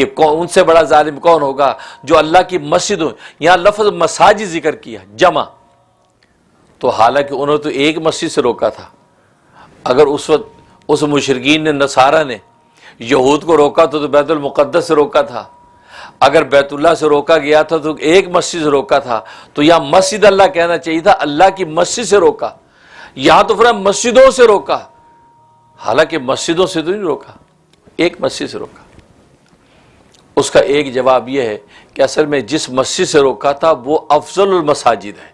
کہ ان سے بڑا ظالم کون ہوگا جو اللہ کی مسجد ہو. یہاں لفظ مساجد ذکر کیا جمع، تو حالانکہ انہوں نے تو ایک مسجد سے روکا تھا. اگر اس وقت اس مشرکین نے، نصارہ نے یہود کو روکا تو بیت المقدس سے روکا تھا. اگر بیت اللہ سے روکا گیا تھا تو ایک مسجد سے روکا تھا. تو یہاں مسجد اللہ کہنا چاہیے تھا، اللہ کی مسجد سے روکا. یہاں تو فرمایا مسجدوں سے روکا، حالانکہ مسجدوں سے تو نہیں روکا، ایک مسجد سے روکا. اس کا ایک جواب یہ ہے کہ اصل میں جس مسجد سے روکا تھا وہ افضل المساجد ہے،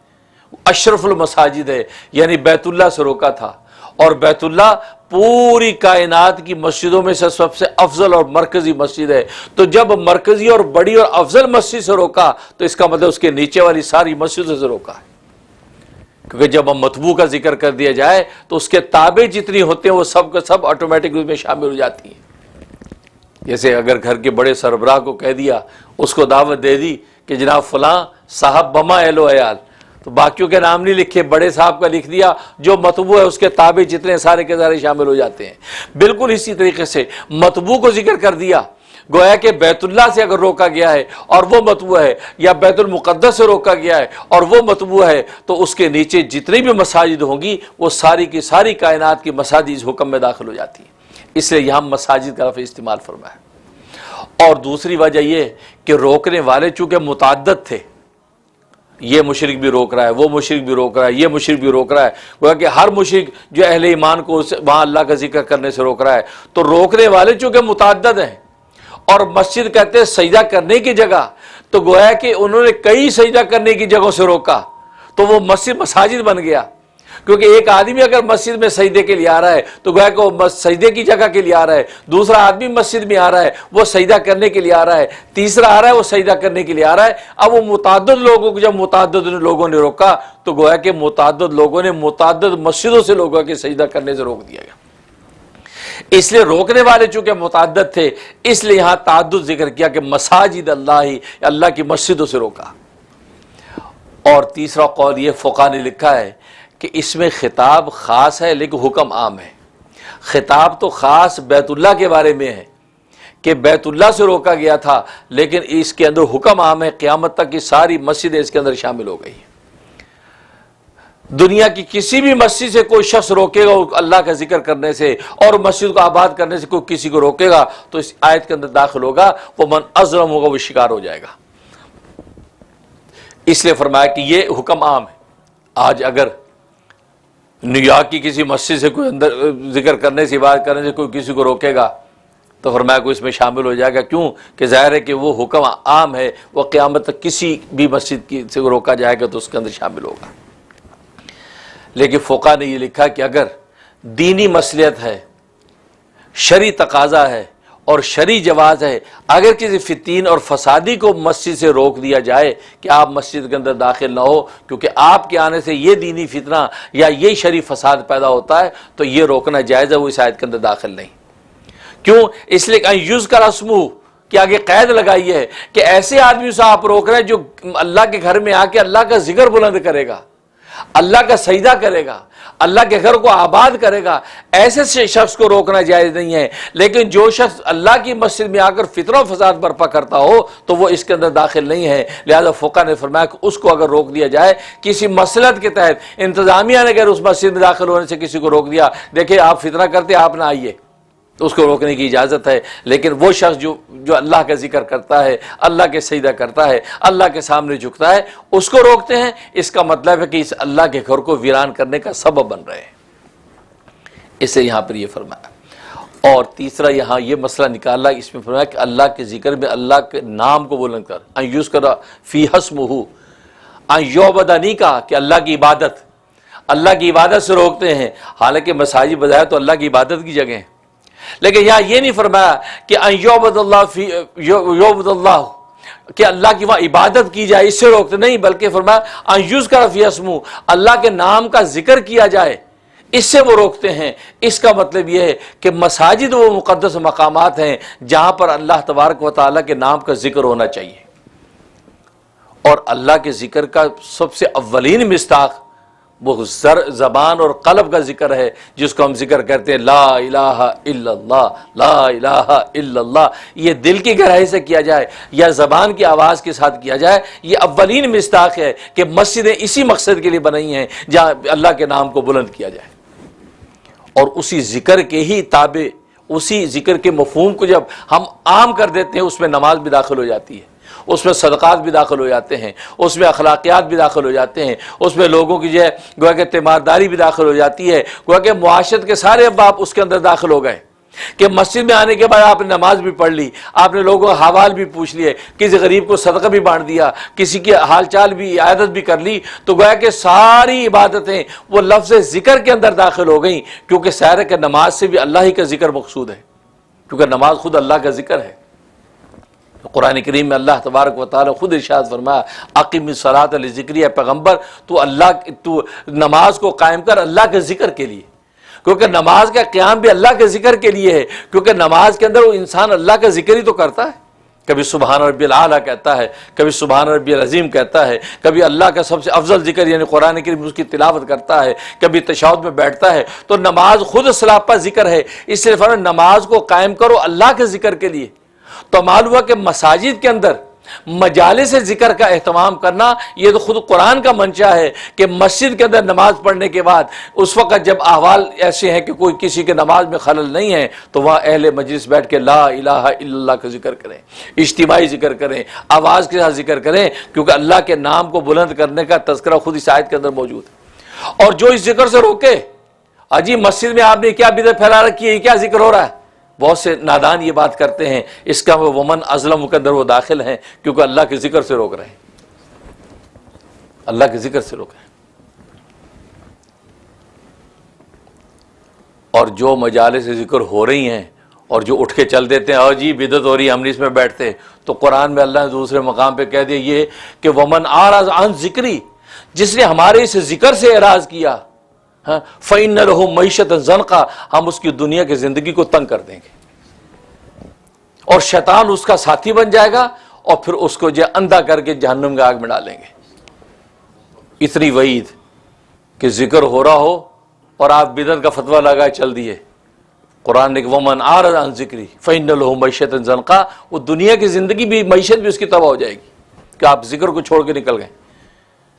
اشرف المساجد ہے، یعنی بیت اللہ سے روکا تھا. اور بیت اللہ پوری کائنات کی مسجدوں میں سے سب سے افضل اور مرکزی مسجد ہے. تو جب مرکزی اور بڑی اور افضل مسجد سے روکا تو اس کا مطلب اس کے نیچے والی ساری مسجدوں سے روکا ہے. کیونکہ جب ہم مطبوع کا ذکر کر دیا جائے تو اس کے تابع جتنی ہوتے ہیں وہ سب کا سب آٹومیٹک اس میں شامل ہو جاتی ہیں. جیسے اگر گھر کے بڑے سربراہ کو کہہ دیا، اس کو دعوت دے دی کہ جناب فلاں صاحب بما اہل و عیال، تو باقیوں کے نام نہیں لکھے، بڑے صاحب کا لکھ دیا، جو مطبوع ہے اس کے تابع جتنے سارے کے سارے شامل ہو جاتے ہیں. بالکل اسی طریقے سے مطبوع کو ذکر کر دیا، گویا کہ بیت اللہ سے اگر روکا گیا ہے اور وہ مطبوع ہے، یا بیت المقدس سے روکا گیا ہے اور وہ مطبوع ہے، تو اس کے نیچے جتنی بھی مساجد ہوں گی وہ ساری کی ساری کائنات کی مساجد اس حکم میں داخل ہو جاتی ہیں. اس لیے یہاں مساجد کا لفظ استعمال فرمایا. اور دوسری وجہ یہ کہ روکنے والے چونکہ متعدد تھے، یہ مشرک بھی روک رہا ہے، وہ مشرک بھی روک رہا ہے، یہ مشرک بھی روک رہا ہے، گویا کہ ہر مشرک جو اہل ایمان کو وہاں اللہ کا ذکر کرنے سے روک رہا ہے. تو روکنے والے چونکہ متعدد ہیں، اور مسجد کہتے ہیں سجدہ کرنے کی جگہ، تو گویا کہ انہوں نے کئی سجدہ کرنے کی جگہوں سے روکا، تو وہ مساجد بن گیا. کیونکہ ایک آدمی اگر مسجد میں سجدے کے لیے آ رہا ہے تو گویا کہ وہ سجدے کی جگہ کے لیے آ رہا ہے، دوسرا آدمی مسجد میں آ رہا ہے وہ سجدہ کرنے کے لیے آ رہا ہے، تیسرا آ رہا ہے وہ سجدہ کرنے کے لیے آ رہا ہے. اب وہ متعدد لوگوں کو جب متعدد لوگوں نے روکا تو گویا کہ متعدد لوگوں نے متعدد مسجدوں سے لوگوں کے سجدہ کرنے سے روک دیا گیا. اس لیے روکنے والے چونکہ متعدد تھے، اس لیے یہاں تعدد ذکر کیا کہ مساجد اللہ کی مسجدوں سے روکا. اور تیسرا قول یہ فقہاء نے لکھا ہے کہ اس میں خطاب خاص ہے لیکن حکم عام ہے. خطاب تو خاص بیت اللہ کے بارے میں ہے کہ بیت اللہ سے روکا گیا تھا، لیکن اس کے اندر حکم عام ہے، قیامت تک کی ساری مسجدیں اس کے اندر شامل ہو گئی. دنیا کی کسی بھی مسجد سے کوئی شخص روکے گا اللہ کا ذکر کرنے سے اور مسجد کو آباد کرنے سے، کوئی کسی کو روکے گا تو اس آیت کے اندر داخل ہوگا، وہ من اظلم ہوگا، وہ شکار ہو جائے گا. اس لیے فرمایا کہ یہ حکم عام ہے. آج اگر نیو یارک کی کسی مسجد سے کوئی اندر ذکر کرنے سے، عبادت کرنے سے کوئی کسی کو روکے گا تو فرمایا کوئی اس میں شامل ہو جائے گا. کیوں کہ ظاہر ہے کہ وہ حکم عام ہے، وہ قیامت تک کسی بھی مسجد کی سے روکا جائے گا تو اس کے اندر شامل ہوگا. لیکن فقہاء نے یہ لکھا کہ اگر دینی مصلحت ہے، شرعی تقاضا ہے اور شرعی جواز ہے، اگر کسی فتین اور فسادی کو مسجد سے روک دیا جائے کہ آپ مسجد کے اندر داخل نہ ہو کیونکہ آپ کے آنے سے یہ دینی فتنہ یا یہ شرعی فساد پیدا ہوتا ہے، تو یہ روکنا جائز ہے، وہ اس آیت کے اندر داخل نہیں. کیوں؟ اس لیے کہ یوز کا رسمو کہ آگے قید لگائی ہے کہ ایسے آدمی سے آپ روک رہے ہیں جو اللہ کے گھر میں آ کے اللہ کا ذکر بلند کرے گا، اللہ کا سجدہ کرے گا، اللہ کے گھر کو آباد کرے گا. ایسے شخص کو روکنا جائز نہیں ہے. لیکن جو شخص اللہ کی مسجد میں آ کر فتنہ و فساد برپا کرتا ہو تو وہ اس کے اندر داخل نہیں ہے. لہذا فقہاء نے فرمایا کہ اس کو اگر روک دیا جائے کسی مصلحت کے تحت، انتظامیہ نے اگر اس مسجد میں داخل ہونے سے کسی کو روک دیا، دیکھیں آپ فتنہ کرتے آپ نہ آئیے، تو اس کو روکنے کی اجازت ہے. لیکن وہ شخص جو اللہ کا ذکر کرتا ہے، اللہ کے سجدہ کرتا ہے، اللہ کے سامنے جھکتا ہے، اس کو روکتے ہیں. اس کا مطلب ہے کہ اس اللہ کے گھر کو ویران کرنے کا سبب بن رہے ہیں. اسے یہاں پر یہ فرمایا. اور تیسرا یہاں یہ مسئلہ نکالا، اس میں فرمایا کہ اللہ کے ذکر میں اللہ کے نام کو بلند کر، ان یذکر فی اسمہ، ان یعبد، نہیں کہا کہ اللہ کی عبادت سے روکتے ہیں، حالانکہ مساجد بظاہر تو اللہ کی عبادت کی جگہ ہیں. لیکن یہاں یہ نہیں فرمایا کہ ان یعبد اللہ کہ اللہ کی وہاں عبادت کی جائے، اس سے روکتے نہیں، بلکہ فرمایا ان یذکر فی اسمہ، اللہ کے نام کا ذکر کیا جائے، اس سے وہ روکتے ہیں. اس کا مطلب یہ ہے کہ مساجد وہ مقدس مقامات ہیں جہاں پر اللہ تبارک و تعالیٰ کے نام کا ذکر ہونا چاہیے. اور اللہ کے ذکر کا سب سے اولین مصداق وہ زبان اور قلب کا ذکر ہے جس کو ہم ذکر کرتے ہیں لا الہ الا اللہ، لا الہ الا اللہ. یہ دل کی گہرائی سے کیا جائے یا زبان کی آواز کے ساتھ کیا جائے، یہ اولین مصداق ہے کہ مسجدیں اسی مقصد کے لیے بنائی ہیں جہاں اللہ کے نام کو بلند کیا جائے. اور اسی ذکر کے ہی تابع، اسی ذکر کے مفہوم کو جب ہم عام کر دیتے ہیں، اس میں نماز بھی داخل ہو جاتی ہے، اس میں صدقات بھی داخل ہو جاتے ہیں، اس میں اخلاقیات بھی داخل ہو جاتے ہیں، اس میں لوگوں کی جو ہے گویا کہ تیمارداری بھی داخل ہو جاتی ہے، گویا کہ معاشرت کے سارے ابواب اس کے اندر داخل ہو گئے کہ مسجد میں آنے کے بعد آپ نے نماز بھی پڑھ لی، آپ نے لوگوں کا حوال بھی پوچھ لیے، کسی غریب کو صدقہ بھی بانٹ دیا، کسی کی حال چال بھی عیادت بھی کر لی، تو گویا کہ ساری عبادتیں وہ لفظ ذکر کے اندر داخل ہو گئیں، کیونکہ ظاہر ہے کہ نماز سے بھی اللہ ہی کا ذکر مقصود ہے، کیونکہ نماز خود اللہ کا ذکر ہے. قرآن کریم میں اللہ تبارک و تعالی خود ارشاد فرمایا اقیم الصلاۃ لذکری، اے پیغمبر تو نماز کو قائم کر اللہ کے ذکر کے لیے، کیونکہ نماز کا قیام بھی اللہ کے ذکر کے لیے ہے، کیونکہ نماز کے اندر وہ انسان اللہ کا ذکر ہی تو کرتا ہے. کبھی سبحان ربی الاعلیٰ کہتا ہے، کبھی سبحان ربی العظیم کہتا ہے، کبھی اللہ کا سب سے افضل ذکر یعنی قرآن کریم اس کی تلاوت کرتا ہے، کبھی تشہد میں بیٹھتا ہے. تو نماز خود سراپا ذکر ہے، اس لیے فرمایا نماز کو قائم کرو اللہ کے ذکر کے لیے. تو معلوم ہوا کہ مساجد کے اندر مجالس ذکر کا اہتمام کرنا یہ تو خود قرآن کا منشا ہے کہ مسجد کے اندر نماز پڑھنے کے بعد اس وقت جب احوال ایسے ہیں کہ کوئی کسی کے نماز میں خلل نہیں ہے تو وہاں اہل مجلس بیٹھ کے لا الہ الا اللہ کا ذکر کریں، اجتماعی ذکر کریں، آواز کے ساتھ ذکر کریں، کیونکہ اللہ کے نام کو بلند کرنے کا تذکرہ خود اس آیت کے اندر موجود ہے. اور جو اس ذکر سے روکے، اجی مسجد میں آپ نے کیا بدعت پھیلا رکھی ہے، یہ کیا ذکر ہو رہا ہے، بہت سے نادان یہ بات کرتے ہیں، اس کا وہ ومن ازلم کے اندر وہ داخل ہیں، کیونکہ اللہ کے ذکر سے روک رہے ہیں، اللہ کے ذکر سے روک رہے ہیں. اور جو مجالس ذکر ہو رہی ہیں اور جو اٹھ کے چل دیتے ہیں اور جی بدعت ہو رہی ہے ہم نہیں اس میں بیٹھتے، تو قرآن میں اللہ نے دوسرے مقام پہ کہہ دیا یہ کہ ومن اعرض عن ذکری، جس نے ہمارے اس ذکر سے اعراض کیا فَإِنَّ لَهُ مَعِيشَةً ضَنْقًا، ہم اس کی دنیا کی زندگی کو تنگ کر دیں گے اور شیطان اس کا ساتھی بن جائے گا اور پھر اس کو جو اندھا کر کے جہنم کی آگ میں ڈالیں گے. اتنی وعید کہ ذکر ہو رہا ہو اور آپ بدعت کا فتویٰ لگائے چل دیے. قرآن نے کہ وَمَنْ أَعْرَضَ عَنْ ذِكْرِي فَإِنَّ لَهُ مَعِيشَةً ضَنْقًا، وہ دنیا کی زندگی بھی معیشت بھی اس کی تباہ ہو جائے گی کہ آپ ذکر کو چھوڑ کے نکل گئے.